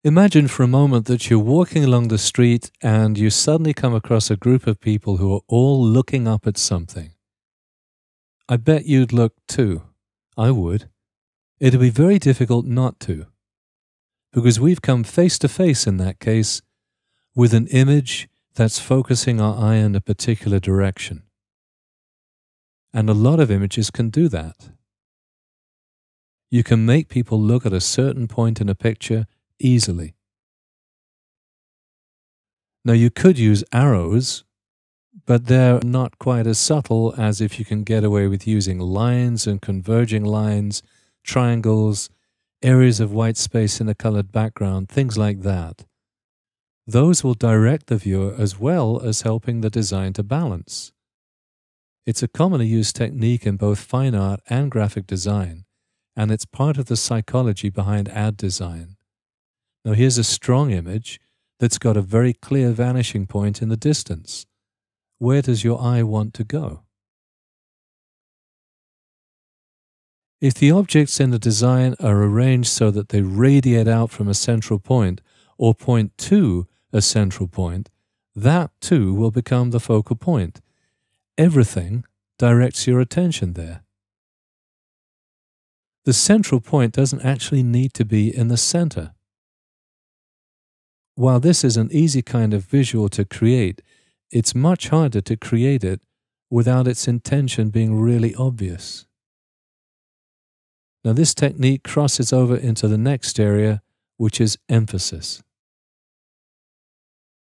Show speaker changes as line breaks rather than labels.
Imagine for a moment that you're walking along the street and you suddenly come across a group of people who are all looking up at something. I bet you'd look too. I would. It'd be very difficult not to, because we've come face to face in that case with an image that's focusing our eye in a particular direction. And a lot of images can do that. You can make people look at a certain point in a picture easily. Now you could use arrows, but they're not quite as subtle as if you can get away with using lines and converging lines, triangles, areas of white space in a colored background, things like that. Those will direct the viewer as well as helping the design to balance. It's a commonly used technique in both fine art and graphic design, and it's part of the psychology behind ad design. Now here's a strong image that's got a very clear vanishing point in the distance. Where does your eye want to go? If the objects in the design are arranged so that they radiate out from a central point or point to a central point, that too will become the focal point. Everything directs your attention there. The central point doesn't actually need to be in the center. While this is an easy kind of visual to create, it's much harder to create it without its intention being really obvious. Now this technique crosses over into the next area, which is emphasis.